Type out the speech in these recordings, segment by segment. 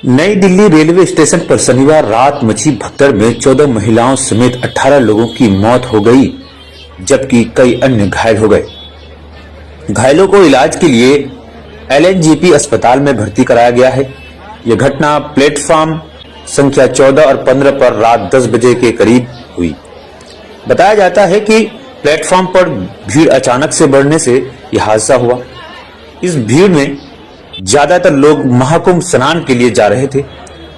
नई Delhi railway station पर शनिवार रात मची भगदड़ में 14 महिलाओं समेत 18 लोगों की मौत हो गई, जबकि कई अन्य घायल हो गए। घायलों को इलाज के लिए एलएनजेपी अस्पताल में भर्ती कराया गया है। यह घटना प्लेटफॉर्म संख्या 14 और 15 पर रात 10 बजे के करीब हुई। बताया जाता है कि प्लेटफॉर्म पर भीड़ अचानक से बढ़ने से यह हादसा हुआ। इस भीड़ में ज्यादातर लोग महाकुंभ स्नान के लिए जा रहे थे।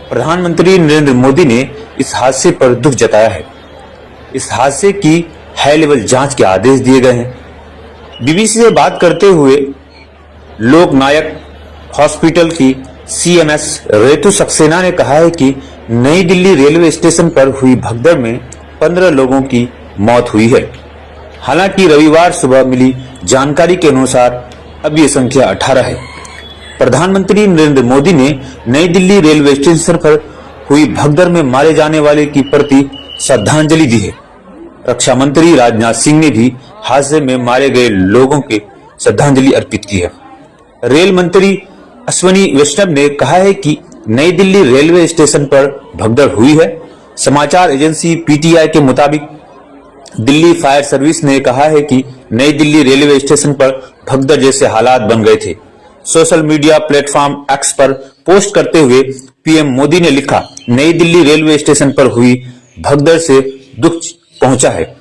प्रधानमंत्री नरेंद्र मोदी ने इस हादसे पर दुख जताया है। इस हादसे की हाई लेवल जांच के आदेश दिए गए हैं। बीबीसी से बात करते हुए लोक नायक हॉस्पिटल की सीएमएस रेतु सक्सेना ने कहा है कि नई दिल्ली रेलवे स्टेशन पर हुई भगदड़ में 15 लोगों की मौत हुई है। हालांकि रविवार सुबह मिली जानकारी के अनुसार अब ये संख्या 18 है। प्रधानमंत्री नरेंद्र मोदी ने नई दिल्ली रेलवे स्टेशन पर हुई भगदड़ में मारे जाने वाले की प्रति श्रद्धांजलि दी है। रक्षा मंत्री राजनाथ सिंह ने भी हादसे में मारे गए लोगों के श्रद्धांजलि अर्पित की है। रेल मंत्री अश्विनी वैष्णव ने कहा है कि नई दिल्ली रेलवे स्टेशन पर भगदड़ हुई है। समाचार एजेंसी पीटीआई के मुताबिक दिल्ली फायर सर्विस ने कहा है कि नई दिल्ली रेलवे स्टेशन पर भगदड़ जैसे हालात बन गए थे। सोशल मीडिया प्लेटफॉर्म एक्स पर पोस्ट करते हुए पीएम मोदी ने लिखा, नई दिल्ली रेलवे स्टेशन पर हुई भगदड़ से दुख पहुंचा है।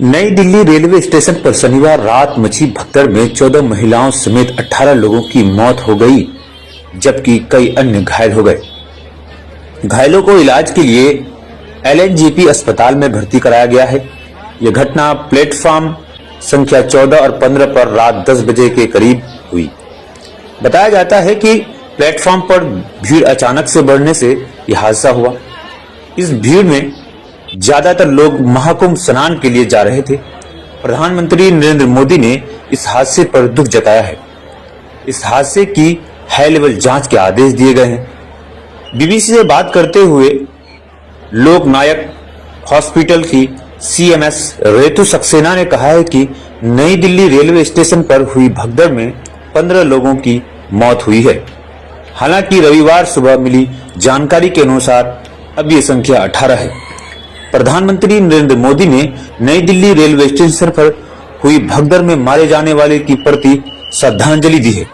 नई दिल्ली रेलवे स्टेशन पर शनिवार रात मची भगदड़ में 14 महिलाओं समेत 18 लोगों की मौत हो गई, जबकि कई अन्य घायल हो गए। घायलों को इलाज के लिए एलएनजेपी अस्पताल में भर्ती कराया गया है। यह घटना प्लेटफॉर्म संख्या 14 और 15 पर रात 10 बजे के करीब हुई। बताया जाता है कि प्लेटफॉर्म पर भीड़ अचानक से बढ़ने से यह हादसा हुआ। इस भीड़ में ज्यादातर लोग महाकुंभ स्नान के लिए जा रहे थे। प्रधानमंत्री नरेंद्र मोदी ने इस हादसे पर दुख जताया है। इस हादसे की हाई लेवल जांच के आदेश दिए गए हैं। बीबीसी से बात करते हुए लोक नायक हॉस्पिटल की सीएमएस रेतु सक्सेना ने कहा है कि नई दिल्ली रेलवे स्टेशन पर हुई भगदड़ में 15 लोगों की मौत हुई है। हालांकि रविवार सुबह मिली जानकारी के अनुसार अब ये संख्या 18 है। प्रधानमंत्री नरेंद्र मोदी ने नई दिल्ली रेलवे स्टेशन पर हुई भगदड़ में मारे जाने वाले की प्रति श्रद्धांजलि दी है।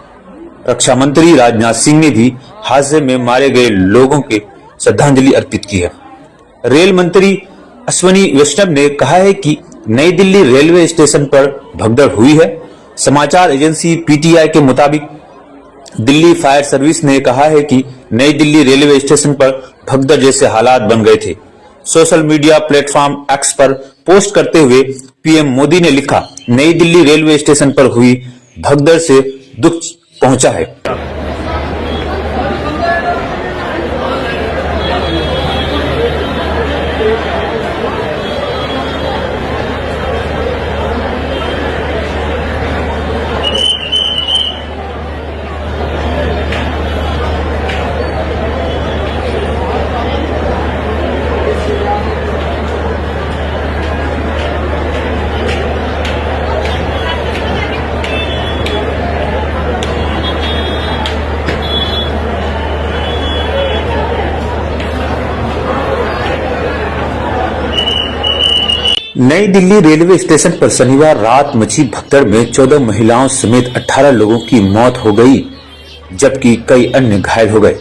रक्षा मंत्री राजनाथ सिंह ने भी हादसे में मारे गए लोगों के श्रद्धांजलि अर्पित की है। रेल मंत्री अश्विनी वैष्णव ने कहा है कि नई दिल्ली रेलवे स्टेशन पर भगदड़ हुई है। समाचार एजेंसी पीटीआई के मुताबिक दिल्ली फायर सर्विस ने कहा है कि नई दिल्ली रेलवे स्टेशन पर भगदड़ जैसे हालात बन गए थे। सोशल मीडिया प्लेटफॉर्म एक्स पर पोस्ट करते हुए पीएम मोदी ने लिखा, नई दिल्ली रेलवे स्टेशन पर हुई भगदड़ से दुख पहुंचा है। नई दिल्ली रेलवे स्टेशन पर शनिवार रात मची भगदड़ में 14 महिलाओं समेत 18 लोगों की मौत हो गई, जबकि कई अन्य घायल हो गए।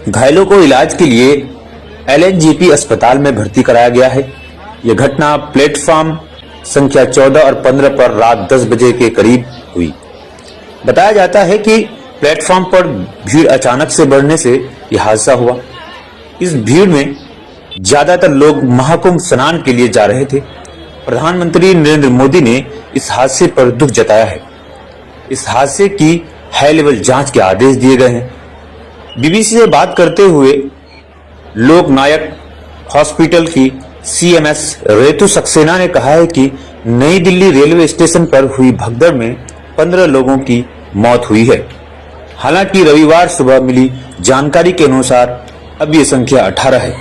घायलों को इलाज के लिए एलएनजेपी अस्पताल में भर्ती कराया गया है। यह घटना प्लेटफॉर्म संख्या 14 और 15 पर रात 10 बजे के करीब हुई। बताया जाता है कि प्लेटफॉर्म पर भीड़ अचानक से बढ़ने से यह हादसा हुआ। इस भीड़ में ज्यादातर लोग महाकुंभ स्नान के लिए जा रहे थे। प्रधानमंत्री नरेंद्र मोदी ने इस हादसे पर दुख जताया है। इस हादसे की हाई लेवल जांच के आदेश दिए गए हैं। बीबीसी से बात करते हुए लोक नायक हॉस्पिटल की सीएमएस रेतु सक्सेना ने कहा है कि नई दिल्ली रेलवे स्टेशन पर हुई भगदड़ में 15 लोगों की मौत हुई है। हालांकि रविवार सुबह मिली जानकारी के अनुसार अब ये संख्या 18 है।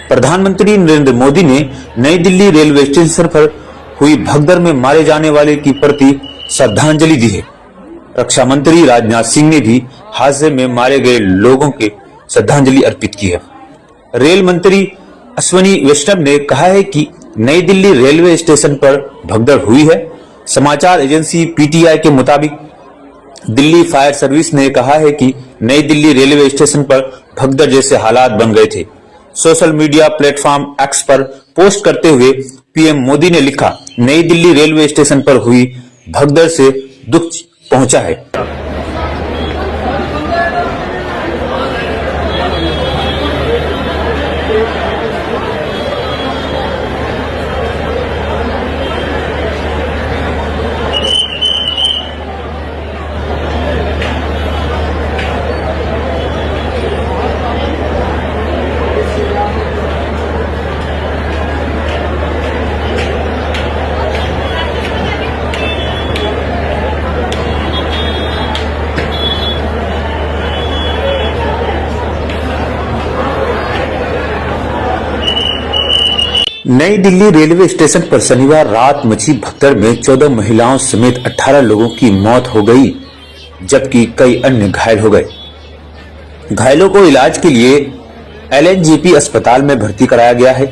प्रधानमंत्री नरेंद्र मोदी ने नई दिल्ली रेलवे स्टेशन पर हुई भगदड़ में मारे जाने वाले की प्रति श्रद्धांजलि दी है। रक्षा मंत्री राजनाथ सिंह ने भी हादसे में मारे गए लोगों के श्रद्धांजलि अर्पित की है। रेल मंत्री अश्विनी वैष्णव ने कहा है कि नई दिल्ली रेलवे स्टेशन पर भगदड़ हुई है। समाचार एजेंसी पीटीआई के मुताबिक दिल्ली फायर सर्विस ने कहा है कि नई दिल्ली रेलवे स्टेशन पर भगदड़ जैसे हालात बन गए थे। सोशल मीडिया प्लेटफॉर्म एक्स पर पोस्ट करते हुए पीएम मोदी ने लिखा, नई दिल्ली रेलवे स्टेशन पर हुई भगदड़ से दुख पहुंचा है। नई दिल्ली रेलवे स्टेशन पर शनिवार रात मची भगदड़ में 14 महिलाओं समेत 18 लोगों की मौत हो गई, जबकि कई अन्य घायल हो गए। घायलों को इलाज के लिए एलएनजेपी अस्पताल में भर्ती कराया गया है।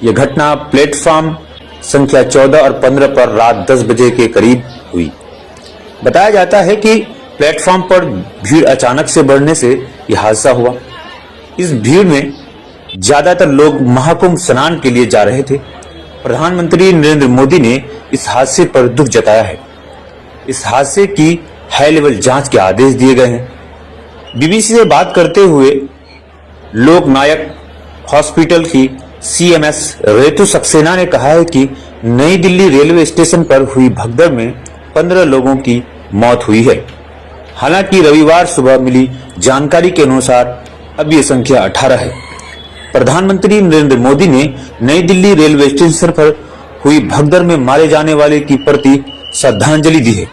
यह घटना प्लेटफॉर्म संख्या 14 और 15 पर रात 10 बजे के करीब हुई। बताया जाता है कि प्लेटफॉर्म पर भीड़ अचानक से बढ़ने से यह हादसा हुआ। इस भीड़ में ज्यादातर लोग महाकुंभ स्नान के लिए जा रहे थे। प्रधानमंत्री नरेंद्र मोदी ने इस हादसे पर दुख जताया है। इस हादसे की हाई लेवल जांच के आदेश दिए गए हैं। बीबीसी से बात करते हुए लोक नायक हॉस्पिटल की सीएमएस रेतु सक्सेना ने कहा है कि नई दिल्ली रेलवे स्टेशन पर हुई भगदड़ में 15 लोगों की मौत हुई है। हालांकि रविवार सुबह मिली जानकारी के अनुसार अब ये संख्या 18 है। प्रधानमंत्री नरेंद्र मोदी ने नई दिल्ली रेलवे स्टेशन पर हुई भगदड़ में मारे जाने वाले की प्रति श्रद्धांजलि दी है।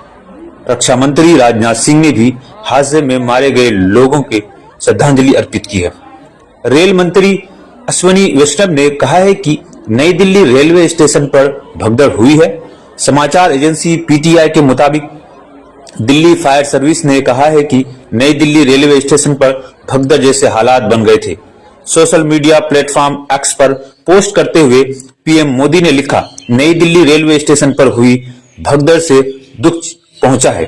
रक्षा मंत्री राजनाथ सिंह ने भी हादसे में मारे गए लोगों के श्रद्धांजलि अर्पित की है। रेल मंत्री अश्विनी वैष्णव ने कहा है कि नई दिल्ली रेलवे स्टेशन पर भगदड़ हुई है। समाचार एजेंसी पीटीआई के मुताबिक दिल्ली फायर सर्विस ने कहा है कि नई दिल्ली रेलवे स्टेशन पर भगदड़ जैसे हालात बन गए थे। सोशल मीडिया प्लेटफॉर्म एक्स पर पोस्ट करते हुए पीएम मोदी ने लिखा, नई दिल्ली रेलवे स्टेशन पर हुई भगदड़ से दुख पहुंचा है।